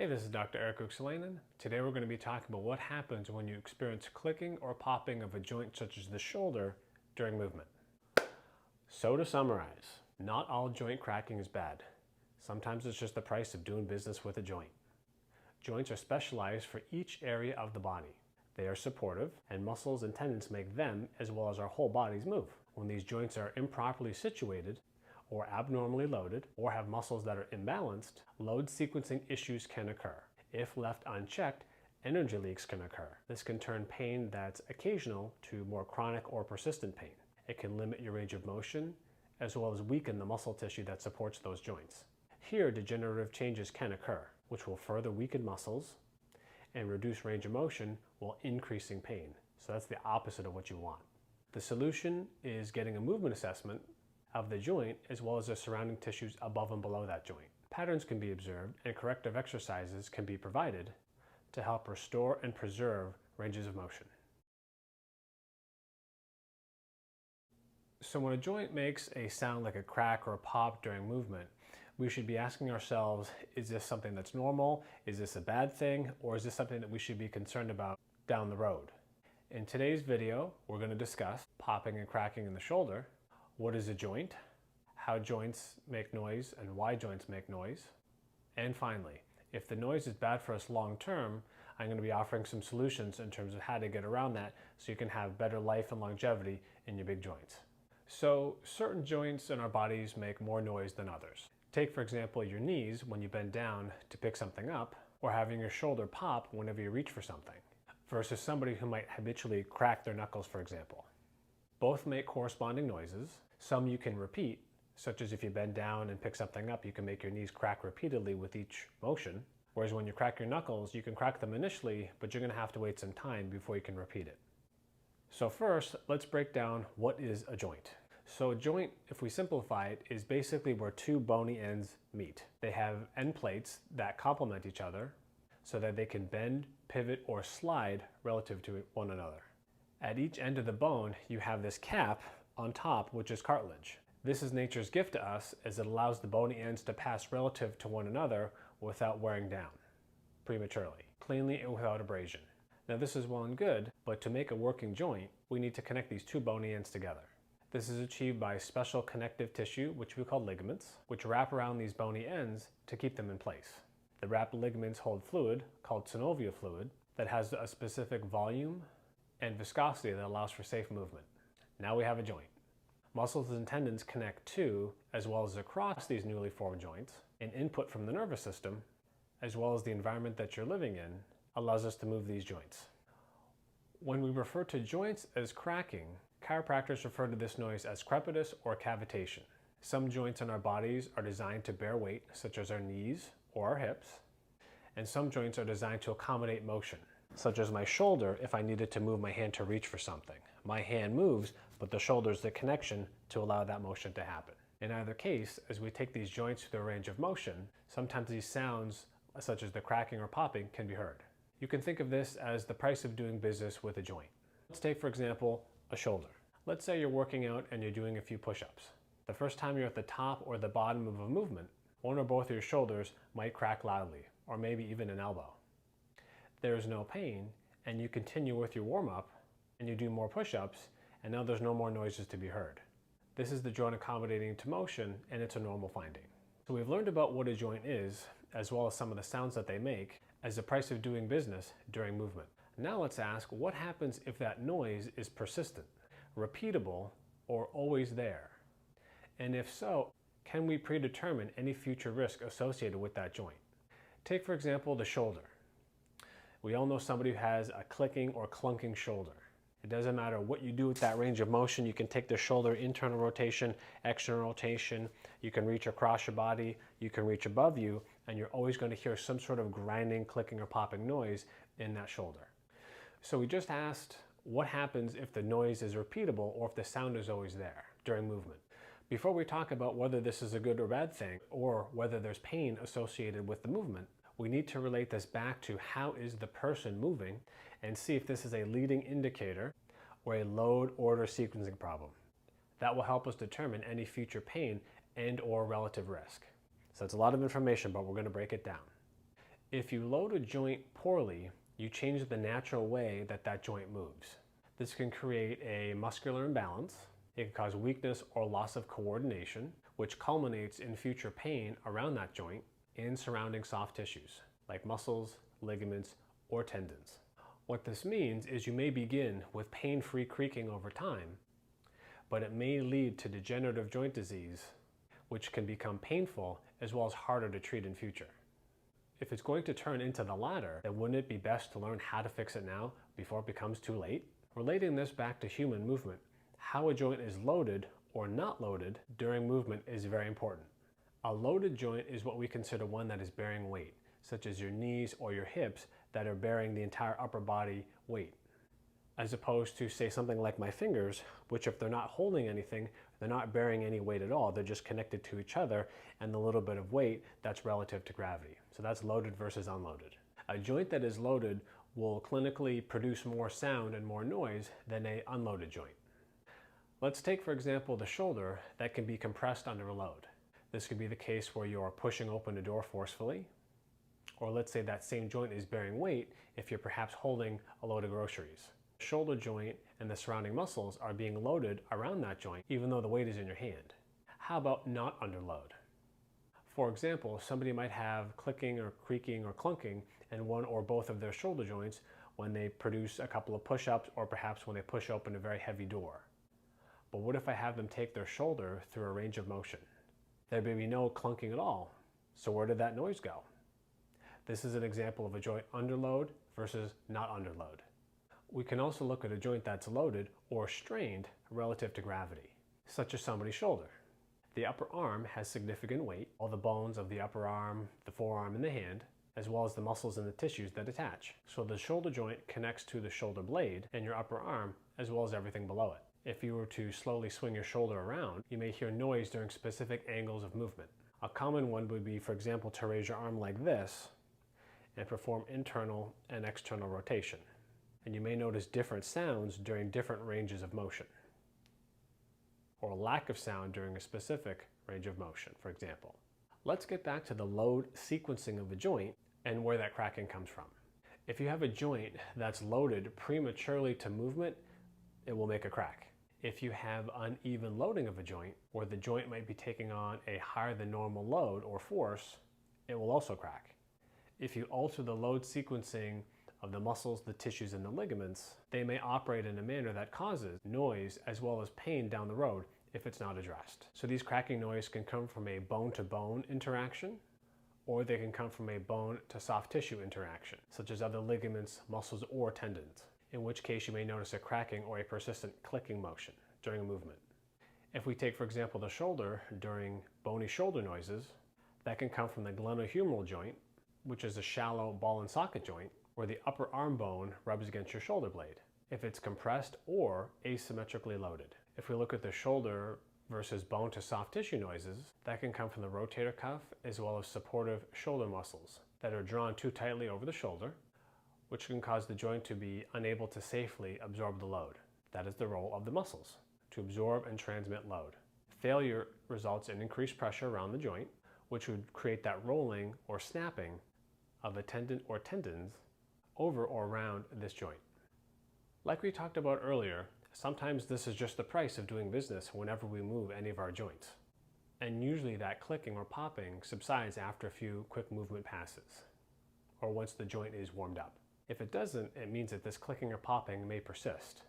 Hey, this is Dr. Erik UUKSULAINEN. Today we're going to be talking about what happens when you experience clicking or popping of a joint such as the shoulder during movement. So to summarize, not all joint cracking is bad. Sometimes it's just the price of doing business with a joint. Joints are specialized for each area of the body. They are supportive, and muscles and tendons make them as well as our whole bodies move. When these joints are improperly situated, or abnormally loaded, or have muscles that are imbalanced, load sequencing issues can occur. If left unchecked, energy leaks can occur. This can turn pain that's occasional to more chronic or persistent pain. It can limit your range of motion, as well as weaken the muscle tissue that supports those joints. Here, degenerative changes can occur, which will further weaken muscles and reduce range of motion while increasing pain. So that's the opposite of what you want. The solution is getting a movement assessment of the joint as well as the surrounding tissues above and below that joint. Patterns can be observed and corrective exercises can be provided to help restore and preserve ranges of motion. So when a joint makes a sound like a crack or a pop during movement, we should be asking ourselves, is this something that's normal? Is this a bad thing? Or is this something that we should be concerned about down the road? In today's video, we're going to discuss popping and cracking in the shoulder. What is a joint? How joints make noise and why joints make noise? And finally, if the noise is bad for us long term, I'm going to be offering some solutions in terms of how to get around that so you can have better life and longevity in your big joints. So certain joints in our bodies make more noise than others. Take for example your knees when you bend down to pick something up, or having your shoulder pop whenever you reach for something, versus somebody who might habitually crack their knuckles, for example. Both make corresponding noises. Some you can repeat, such as if you bend down and pick something up, you can make your knees crack repeatedly with each motion. Whereas when you crack your knuckles, you can crack them initially, but you're going to have to wait some time before you can repeat it. So first, let's break down what is a joint. So a joint, if we simplify it, is basically where two bony ends meet. They have end plates that complement each other so that they can bend, pivot, or slide relative to one another. At each end of the bone, you have this cap on top, which is cartilage. This is nature's gift to us as it allows the bony ends to pass relative to one another without wearing down prematurely, cleanly and without abrasion. Now this is well and good, but to make a working joint, we need to connect these two bony ends together. This is achieved by special connective tissue, which we call ligaments, which wrap around these bony ends to keep them in place. The wrapped ligaments hold fluid, called synovial fluid, that has a specific volume and viscosity that allows for safe movement. Now we have a joint. Muscles and tendons connect to, as well as across these newly formed joints, and input from the nervous system, as well as the environment that you're living in, allows us to move these joints. When we refer to joints as cracking, chiropractors refer to this noise as crepitus or cavitation. Some joints in our bodies are designed to bear weight, such as our knees or our hips, and some joints are designed to accommodate motion, such as my shoulder if I needed to move my hand to reach for something. My hand moves, but the shoulder is the connection to allow that motion to happen. In either case, as we take these joints through their range of motion, sometimes these sounds, such as the cracking or popping, can be heard. You can think of this as the price of doing business with a joint. Let's take, for example, a shoulder. Let's say you're working out and you're doing a few push-ups. The first time you're at the top or the bottom of a movement, one or both of your shoulders might crack loudly, or maybe even an elbow. There is no pain, and you continue with your warm-up, and you do more push-ups, and now there's no more noises to be heard. This is the joint accommodating to motion, and it's a normal finding. So we've learned about what a joint is, as well as some of the sounds that they make, as the price of doing business during movement. Now let's ask, what happens if that noise is persistent, repeatable, or always there? And if so, can we predetermine any future risk associated with that joint? Take, for example, the shoulder. We all know somebody who has a clicking or clunking shoulder. It doesn't matter what you do with that range of motion. You can take the shoulder internal rotation, external rotation. You can reach across your body. You can reach above you, and you're always going to hear some sort of grinding, clicking, or popping noise in that shoulder. So we just asked, what happens if the noise is repeatable or if the sound is always there during movement? Before we talk about whether this is a good or bad thing, or whether there's pain associated with the movement, we need to relate this back to how is the person moving and see if this is a leading indicator or a load order sequencing problem. That will help us determine any future pain and or relative risk. So it's a lot of information, but we're going to break it down. If you load a joint poorly, you change the natural way that that joint moves. This can create a muscular imbalance. It can cause weakness or loss of coordination, which culminates in future pain around that joint and surrounding soft tissues, like muscles, ligaments, or tendons. What this means is you may begin with pain-free creaking over time, but it may lead to degenerative joint disease, which can become painful as well as harder to treat in future. If it's going to turn into the latter, then wouldn't it be best to learn how to fix it now before it becomes too late? Relating this back to human movement, how a joint is loaded or not loaded during movement is very important. A loaded joint is what we consider one that is bearing weight, such as your knees or your hips that are bearing the entire upper body weight, as opposed to, say, something like my fingers, which if they're not holding anything, they're not bearing any weight at all. They're just connected to each other, and the little bit of weight that's relative to gravity. So that's loaded versus unloaded. A joint that is loaded will clinically produce more sound and more noise than an unloaded joint. Let's take, for example, the shoulder that can be compressed under a load. This could be the case where you're pushing open a door forcefully, or let's say that same joint is bearing weight if you're perhaps holding a load of groceries. The shoulder joint and the surrounding muscles are being loaded around that joint even though the weight is in your hand. How about not under load? For example, somebody might have clicking or creaking or clunking in one or both of their shoulder joints when they produce a couple of push-ups or perhaps when they push open a very heavy door. But what if I have them take their shoulder through a range of motion? There may be no clunking at all. So where did that noise go? This is an example of a joint under load versus not under load. We can also look at a joint that's loaded or strained relative to gravity, such as somebody's shoulder. The upper arm has significant weight, all the bones of the upper arm, the forearm, and the hand, as well as the muscles and the tissues that attach. So the shoulder joint connects to the shoulder blade and your upper arm, as well as everything below it. If you were to slowly swing your shoulder around, you may hear noise during specific angles of movement. A common one would be, for example, to raise your arm like this and perform internal and external rotation. And you may notice different sounds during different ranges of motion, or a lack of sound during a specific range of motion, for example. Let's get back to the load sequencing of a joint and where that cracking comes from. If you have a joint that's loaded prematurely to movement, it will make a crack. If you have uneven loading of a joint, or the joint might be taking on a higher than normal load or force, it will also crack. If you alter the load sequencing of the muscles, the tissues, and the ligaments, they may operate in a manner that causes noise as well as pain down the road if it's not addressed. So these cracking noise can come from a bone-to-bone interaction, or they can come from a bone to soft tissue interaction, such as other ligaments, muscles, or tendons, in which case you may notice a cracking or a persistent clicking motion during a movement. If we take, for example, the shoulder during bony shoulder noises, that can come from the glenohumeral joint, which is a shallow ball and socket joint, where the upper arm bone rubs against your shoulder blade, if it's compressed or asymmetrically loaded. If we look at the shoulder versus bone to soft tissue noises, that can come from the rotator cuff as well as supportive shoulder muscles that are drawn too tightly over the shoulder, which can cause the joint to be unable to safely absorb the load. That is the role of the muscles, to absorb and transmit load. Failure results in increased pressure around the joint, which would create that rolling or snapping of a tendon or tendons over or around this joint. Like we talked about earlier, sometimes this is just the price of doing business whenever we move any of our joints. And usually that clicking or popping subsides after a few quick movement passes, or once the joint is warmed up. If it doesn't, it means that this clicking or popping may persist.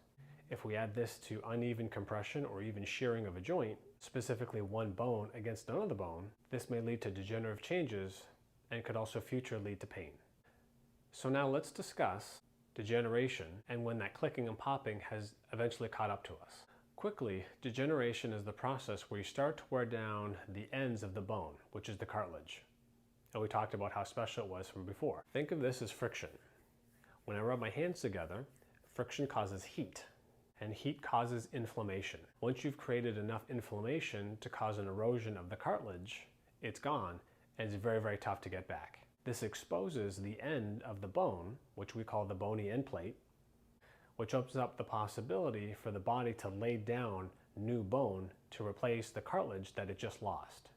If we add this to uneven compression or even shearing of a joint, specifically one bone against another bone, this may lead to degenerative changes and could also future lead to pain. So now let's discuss degeneration and when that clicking and popping has eventually caught up to us. Quickly, degeneration is the process where you start to wear down the ends of the bone, which is the cartilage. And we talked about how special it was from before. Think of this as friction. When I rub my hands together, friction causes heat, and heat causes inflammation. Once you've created enough inflammation to cause an erosion of the cartilage, it's gone, and it's very, very tough to get back. This exposes the end of the bone, which we call the bony end plate, which opens up the possibility for the body to lay down new bone to replace the cartilage that it just lost.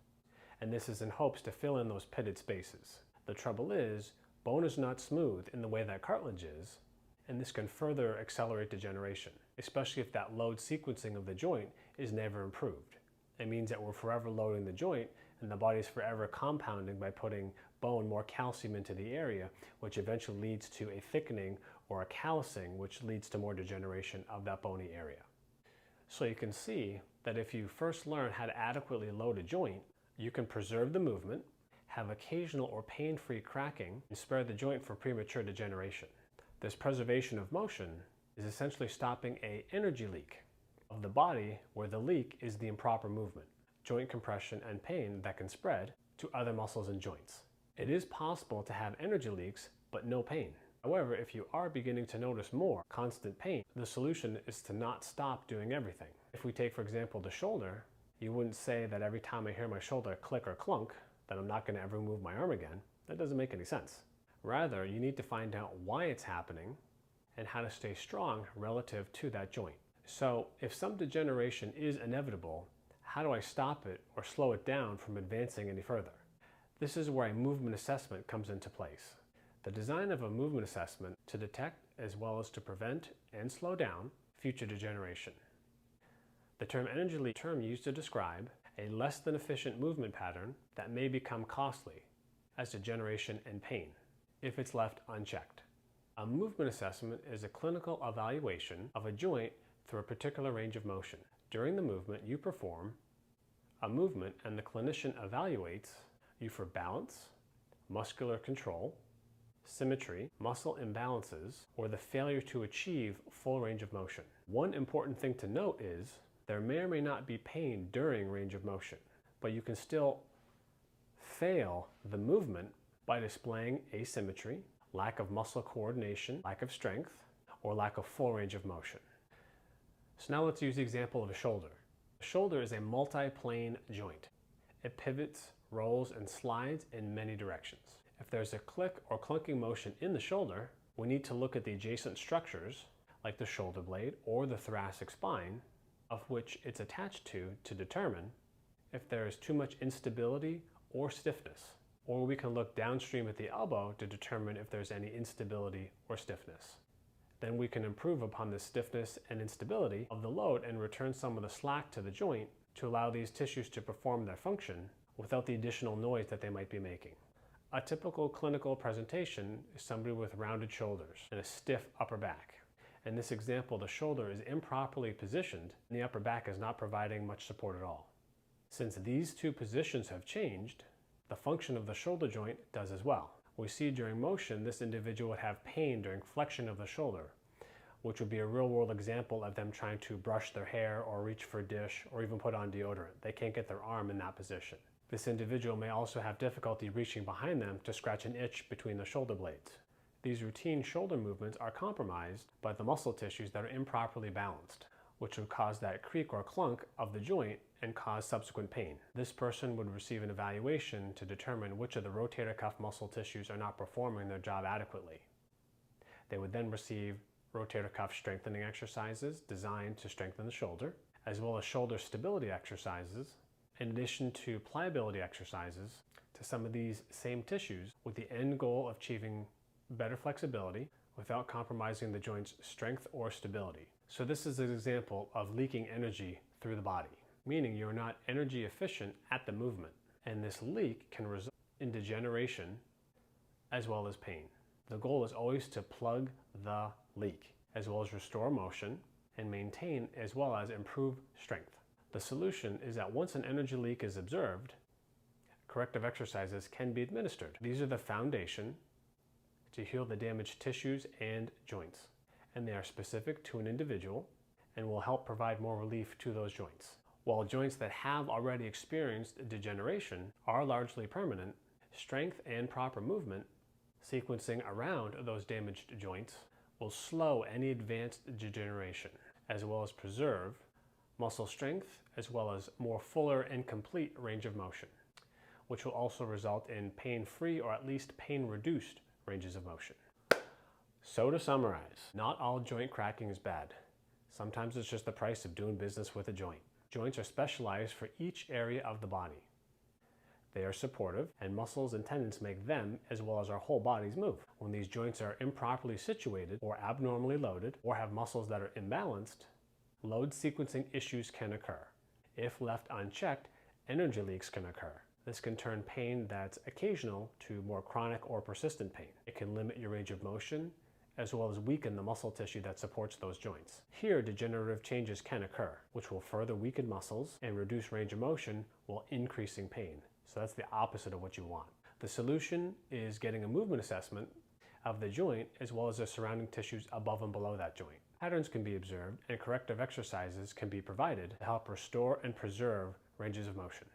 And this is in hopes to fill in those pitted spaces. The trouble is, Bone is not smooth in the way that cartilage is, and this can further accelerate degeneration, especially if that load sequencing of the joint is never improved. It means that we're forever loading the joint, and the body's forever compounding by putting bone, more calcium into the area, which eventually leads to a thickening or a callousing, which leads to more degeneration of that bony area. So you can see that if you first learn how to adequately load a joint, you can preserve the movement, have occasional or pain-free cracking, and spare the joint from premature degeneration. This preservation of motion is essentially stopping an energy leak of the body where the leak is the improper movement, joint compression and pain that can spread to other muscles and joints. It is possible to have energy leaks but no pain. However, if you are beginning to notice more constant pain, the solution is to not stop doing everything. If we take, for example, the shoulder, you wouldn't say that every time I hear my shoulder click or clunk, that I'm not going to ever move my arm again. That doesn't make any sense. Rather, you need to find out why it's happening and how to stay strong relative to that joint. So, if some degeneration is inevitable, how do I stop it or slow it down from advancing any further? This is where a movement assessment comes into place. The design of a movement assessment to detect as well as to prevent and slow down future degeneration. The term energy leak term used to describe a less than efficient movement pattern that may become costly as degeneration and pain if it's left unchecked. A movement assessment is a clinical evaluation of a joint through a particular range of motion. During the movement, you perform a movement and the clinician evaluates you for balance, muscular control, symmetry, muscle imbalances, or the failure to achieve full range of motion. One important thing to note is there may or may not be pain during range of motion, but you can still fail the movement by displaying asymmetry, lack of muscle coordination, lack of strength, or lack of full range of motion. So now let's use the example of a shoulder. A shoulder is a multi-plane joint. It pivots, rolls, and slides in many directions. If there's a click or clunking motion in the shoulder, we need to look at the adjacent structures like the shoulder blade or the thoracic spine of which it's attached to determine if there is too much instability or stiffness. Or we can look downstream at the elbow to determine if there's any instability or stiffness. Then we can improve upon the stiffness and instability of the load and return some of the slack to the joint to allow these tissues to perform their function without the additional noise that they might be making. A typical clinical presentation is somebody with rounded shoulders and a stiff upper back. In this example, the shoulder is improperly positioned and the upper back is not providing much support at all. Since these two positions have changed, the function of the shoulder joint does as well. We see during motion, this individual would have pain during flexion of the shoulder, which would be a real-world example of them trying to brush their hair or reach for a dish or even put on deodorant. They can't get their arm in that position. This individual may also have difficulty reaching behind them to scratch an itch between the shoulder blades. These routine shoulder movements are compromised by the muscle tissues that are improperly balanced, which would cause that creak or clunk of the joint and cause subsequent pain. This person would receive an evaluation to determine which of the rotator cuff muscle tissues are not performing their job adequately. They would then receive rotator cuff strengthening exercises designed to strengthen the shoulder, as well as shoulder stability exercises, in addition to pliability exercises to some of these same tissues with the end goal of achieving better flexibility without compromising the joint's strength or stability. So this is an example of leaking energy through the body, meaning you're not energy efficient at the movement, and this leak can result in degeneration as well as pain. The goal is always to plug the leak, as well as restore motion and maintain as well as improve strength. The solution is that once an energy leak is observed, corrective exercises can be administered. These are the foundation to heal the damaged tissues and joints, and they are specific to an individual and will help provide more relief to those joints. While joints that have already experienced degeneration are largely permanent, strength and proper movement sequencing around those damaged joints will slow any advanced degeneration, as well as preserve muscle strength, as well as more fuller and complete range of motion, which will also result in pain-free or at least pain-reduced ranges of motion. So to summarize, not all joint cracking is bad. Sometimes it's just the price of doing business with a joint. Joints are specialized for each area of the body. They are supportive, and muscles and tendons make them, as well as our whole bodies, move. When these joints are improperly situated or abnormally loaded or have muscles that are imbalanced, load sequencing issues can occur. If left unchecked, energy leaks can occur. This can turn pain that's occasional to more chronic or persistent pain. It can limit your range of motion, as well as weaken the muscle tissue that supports those joints. Here, degenerative changes can occur, which will further weaken muscles and reduce range of motion while increasing pain. So that's the opposite of what you want. The solution is getting a movement assessment of the joint as well as the surrounding tissues above and below that joint. Patterns can be observed and corrective exercises can be provided to help restore and preserve ranges of motion.